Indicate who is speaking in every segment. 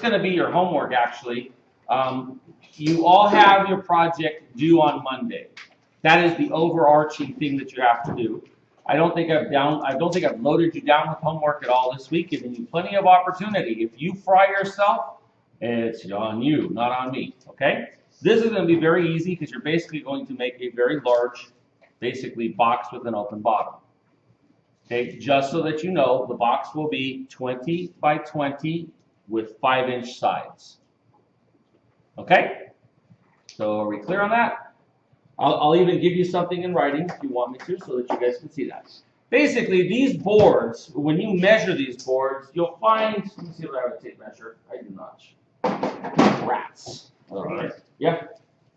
Speaker 1: going to be your homework, actually. You all have your project due on Monday. That is the overarching thing that you have to do. I don't think I've loaded you down with homework at all this week, giving you plenty of opportunity. If you fry yourself, it's on you, not on me. Okay? This is going to be very easy because you're basically going to make a very large, basically, box with an open bottom. Okay, just so that you know, the box will be 20 by 20 with 5-inch sides. Okay? So are we clear on that? I'll even give you something in writing if you want me to, so that you guys can see that. Basically, these boards, when you measure these boards, you'll find, let me see what I have a tape measure. I do not. Rats. All right. Yeah.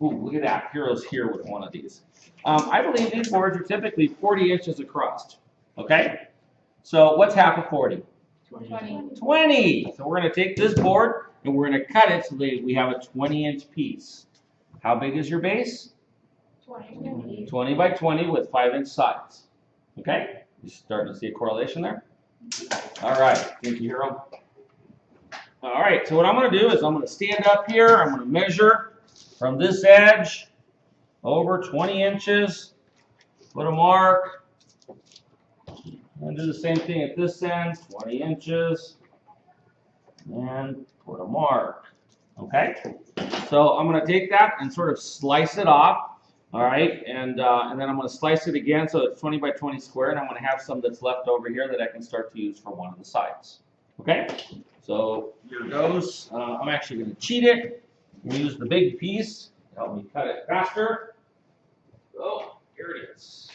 Speaker 1: Ooh, look at that. Heroes here with one of these. I believe these boards are typically 40 inches across. Okay? So what's half of 40?
Speaker 2: 20.
Speaker 1: 20. So we're going to take this board and we're going to cut it so that we have a 20-inch piece. How big is your base?
Speaker 2: 20.
Speaker 1: 20 by 20 with 5-inch sides. Okay? You starting to see a correlation there? All right. Thank you, Hero. All right. So what I'm going to do is I'm going to stand up here. I'm going to measure from this edge over 20 inches. Put a mark. And do the same thing at this end, 20 inches, and put a mark. Okay? So I'm going to take that and sort of slice it off, all right? And then I'm going to slice it again so it's 20 by 20 square, and I'm going to have some that's left over here that I can start to use for one of the sides. Okay? So here goes. I'm actually going to cheat it and use the big piece to help me cut it faster. So here it is.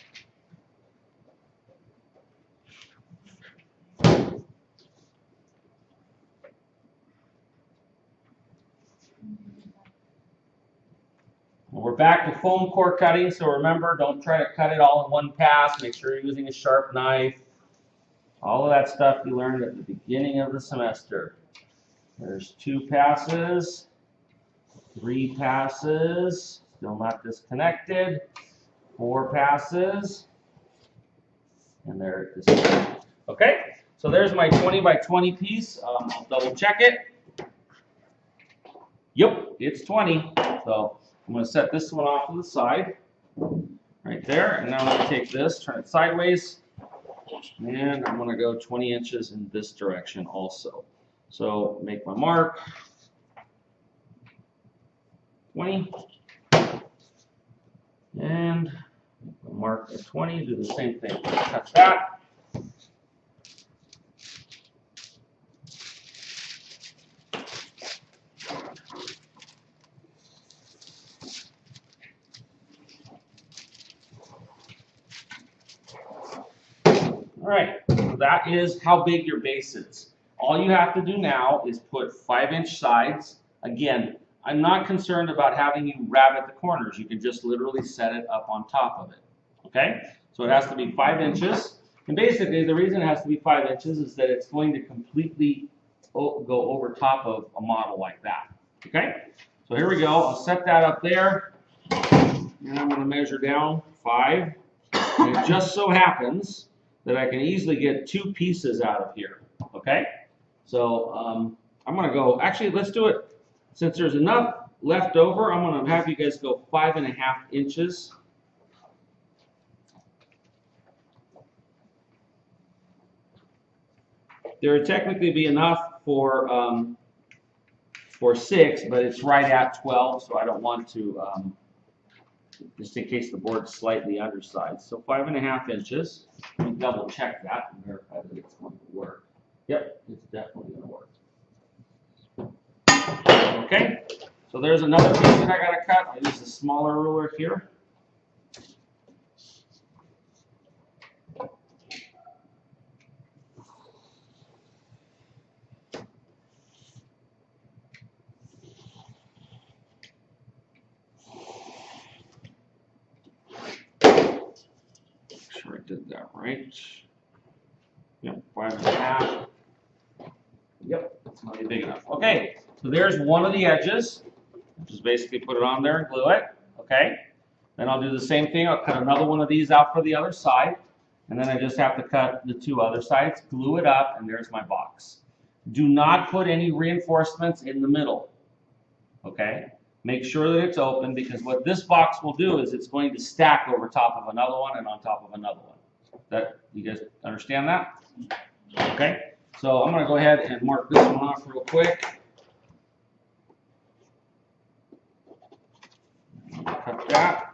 Speaker 1: We're back to foam core cutting, so remember, don't try to cut it all in one pass. Make sure you're using a sharp knife. All of that stuff you learned at the beginning of the semester. There's 2 passes, 3 passes, still not disconnected, 4 passes, and there it is. Okay, so there's my 20 by 20 piece. I'll double check it. Yep, it's 20. So I'm going to set this one off to the side, right there, and now I'm going to take this, turn it sideways, and I'm going to go 20 inches in this direction also. So make my mark, 20, and mark at 20, do the same thing, cut that. All right, so that is how big your base is. All you have to do now is put 5-inch sides. Again, I'm not concerned about having you rabbet the corners. You can just literally set it up on top of it. Okay? So it has to be 5 inches. And basically, the reason it has to be 5 inches is that it's going to completely go over top of a model like that. Okay? So here we go. I'll set that up there. And I'm going to measure down 5. And it just so happens that I can easily get 2 pieces out of here, okay? So I'm going to go, actually, let's do it. Since there's enough left over, I'm going to have you guys go 5.5 inches. There would technically be enough for 6, but it's right at 12, so I don't want to, just in case the board's slightly undersized. So 5.5 inches. Let me double check that and verify that it's going to work. Yep, it's definitely going to work. Okay, so there's another piece that I got to cut. I'll use a smaller ruler here. Sure I did that right. Yep, 5.5. Yep, that's not big enough. Okay, so there's one of the edges. Just basically put it on there and glue it. Okay, then I'll do the same thing. I'll cut another one of these out for the other side, and then I just have to cut the 2 other sides, glue it up, and there's my box. Do not put any reinforcements in the middle, okay? Make sure that it's open, because what this box will do is it's going to stack over top of another one and on top of another one. That, you guys understand that? Okay, so I'm gonna go ahead and mark this one off real quick. Cut that.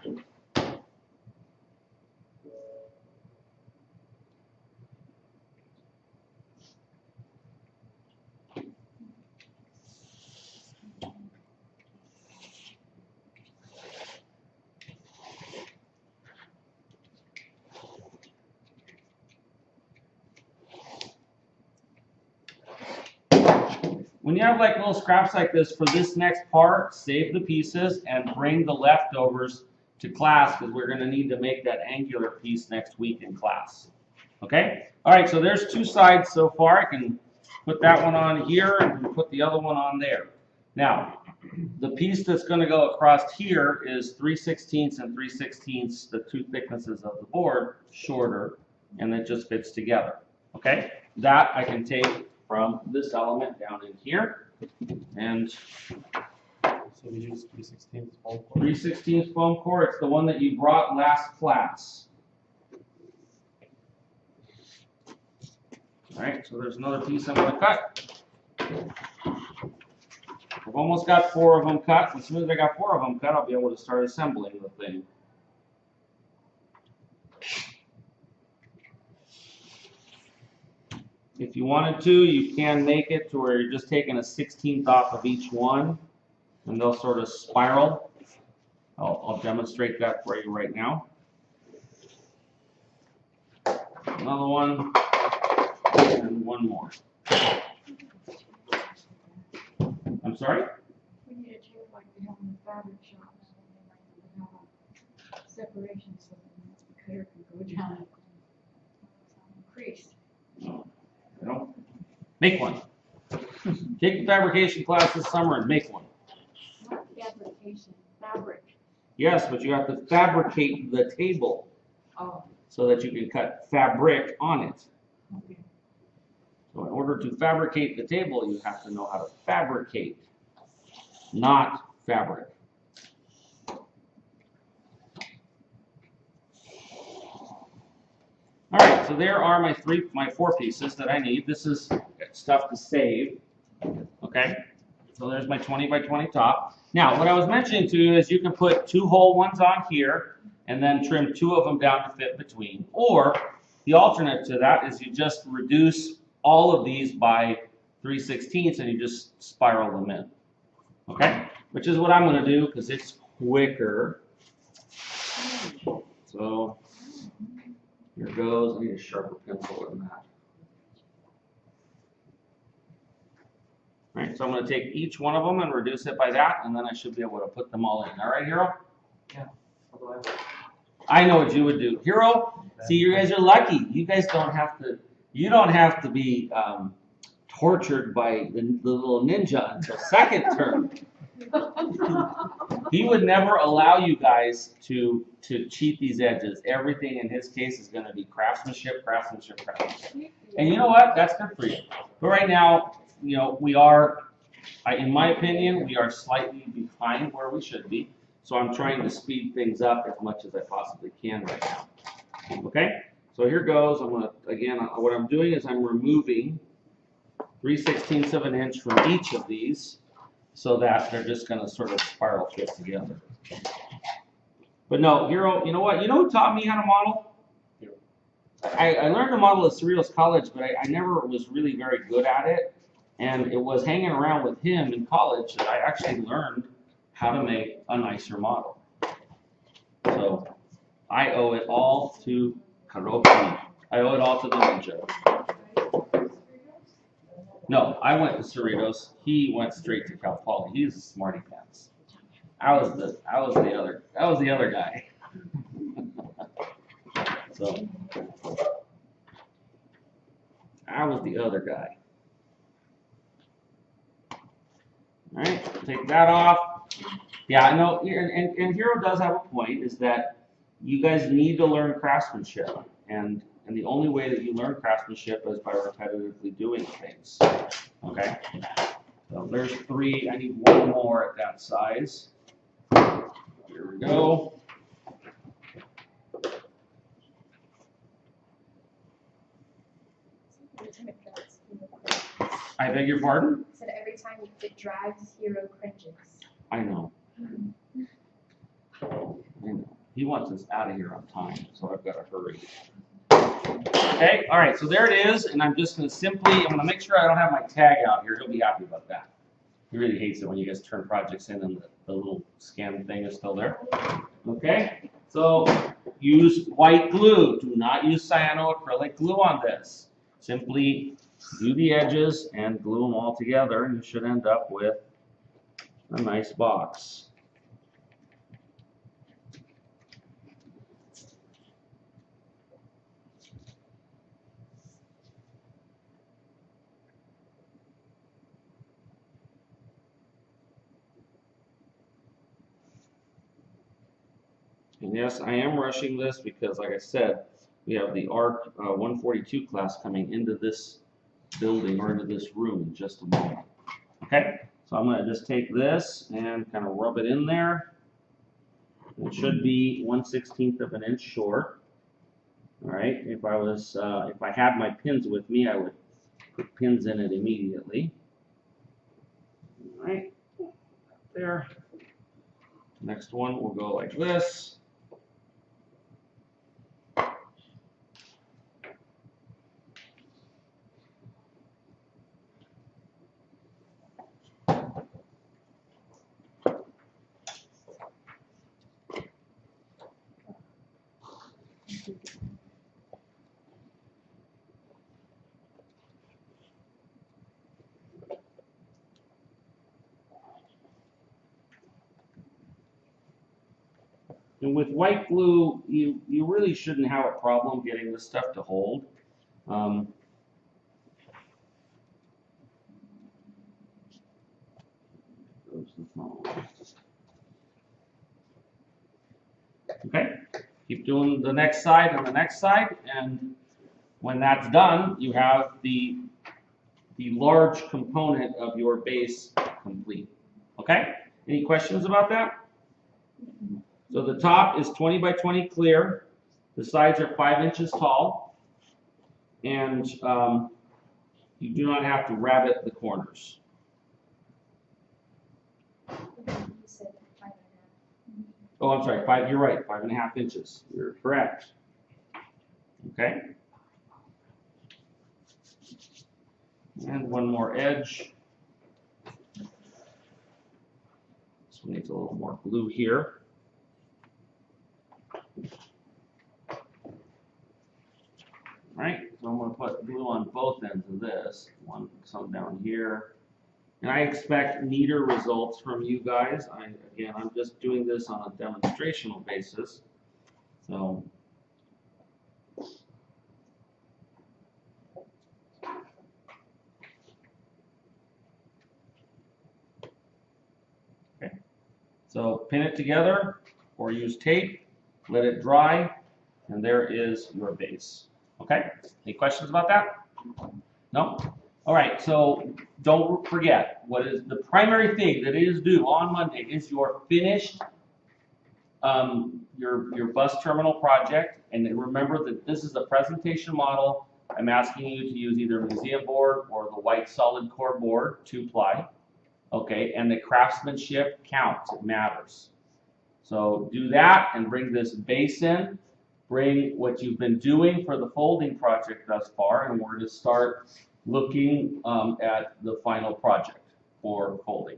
Speaker 1: When you have like little scraps like this for this next part, save the pieces and bring the leftovers to class, because we're going to need to make that angular piece next week in class. Okay? All right, so there's two sides so far. I can put that one on here and put the other one on there. Now, the piece that's going to go across here is 3/16 and 3/16, the two thicknesses of the board, shorter, and it just fits together. Okay? That I can take from this element down in here, and
Speaker 3: So we use 3/16 foam core.
Speaker 1: 3/16 foam core. It's the one that you brought last class. All right, so there's another piece I'm going to cut. I've almost got 4 of them cut. As soon as I got 4 of them cut, I'll be able to start assembling the thing. If you wanted to, you can make it to where you're just taking a 16th off of each one, and they'll sort of spiral. I'll demonstrate that for you right now. Another one, and one more. I'm sorry?
Speaker 2: We need a chair like we have in the fabric shops. We have a separation so that the cutter can go down and crease.
Speaker 1: You know, make one. Take the fabrication class this summer and make one.
Speaker 2: Not fabrication, fabric.
Speaker 1: Yes, but you have to fabricate the table
Speaker 2: Oh,
Speaker 1: so that you can cut fabric on it.
Speaker 2: okay.
Speaker 1: So in order to fabricate the table, you have to know how to fabricate, not fabric. All right, so there are my 4 pieces that I need. This is stuff to save. Okay, so there's my 20 by 20 top. Now, what I was mentioning to you is you can put 2 whole ones on here and then trim 2 of them down to fit between. Or the alternate to that is you just reduce all of these by 3/16 and you just spiral them in. Okay, which is what I'm going to do because it's quicker. So here goes. I need a sharper pencil than that. All right, so I'm going to take each one of them and reduce it by that, and then I should be able to put them all in. All right, Hero?
Speaker 3: Yeah. Otherwise,
Speaker 1: I know what you would do. Hero, see, you guys are lucky. You guys don't have to, you don't have to be tortured by the little ninja until second term. He would never allow you guys to cheat these edges. Everything in his case is going to be craftsmanship, craftsmanship, craftsmanship. And you know what? That's good for you. But right now, you know, we are, in my opinion, we are slightly behind where we should be. So I'm trying to speed things up as much as I possibly can right now. Okay? So here goes. I'm going to, again, what I'm doing is I'm removing 3/16 of an inch from each of these so that they're just going to sort of spiral fit together. But no, Hero, you know what? You know who taught me how to model? I learned to model at Cerritos College, but I never was really very good at it. And it was hanging around with him in college that I actually learned how to make a nicer model. So I owe it all to Karoki. I owe it all to the ninja. No, I went to Cerritos. He went straight to Cal Poly. He's a smarty pants. I was the other guy. So I was the other guy. All right, take that off. Yeah, I know, and Hero does have a point, is that you guys need to learn craftsmanship, and And the only way that you learn craftsmanship is by repetitively doing things. Okay? So there's 3. I need 1 more at that size. Here we go. I beg your pardon?
Speaker 4: I said every time it drags, hero cringes.
Speaker 1: I know. He wants us out of here on time, so I've got to hurry. Okay, all right, so there it is, and I'm just going to I'm going to make sure I don't have my tag out here. He'll be happy about that. He really hates it when you guys turn projects in and the little scan thing is still there. Okay, so use white glue. Do not use cyanoacrylic glue on this. Simply do the edges and glue them all together, and you should end up with a nice box. And yes, I am rushing this because, like I said, we have the ARC 142 class coming into this building or into this room in just a moment. Okay, so I'm going to just take this and kind of rub it in there. It should be 1/16 of an inch short. All right, if I had my pins with me, I would put pins in it immediately. All right, there. Next one will go like this. And with white glue, you really shouldn't have a problem getting this stuff to hold. Okay, keep doing the next side and the next side, and when that's done, you have the large component of your base complete. Okay, any questions about that? So the top is 20 by 20 clear, the sides are 5 inches tall, and you do not have to rabbet the corners. Oh, I'm sorry, you're right, 5.5 inches. You're correct. Okay. And one more edge. This one needs a little more glue here. Right, so I'm going to put glue on both ends of this. Some down here. And I expect neater results from you guys. Again, I'm just doing this on a demonstrational basis. So, okay. So pin it together or use tape, let it dry, and there is your base. Okay? Any questions about that? No? All right, so don't forget, what is the primary thing that is due on Monday is your finished your bus terminal project. And remember that this is a presentation model. I'm asking you to use either museum board or the white solid core board, 2-ply. Okay, and the craftsmanship counts, it matters. So do that and bring this base in. Bring what you've been doing for the folding project thus far, and we're going to start looking at the final project for folding.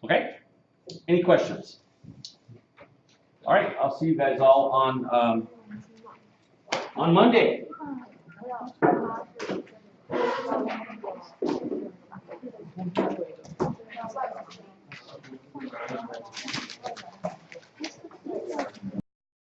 Speaker 1: Okay? Any questions? All right, I'll see you guys all on Monday.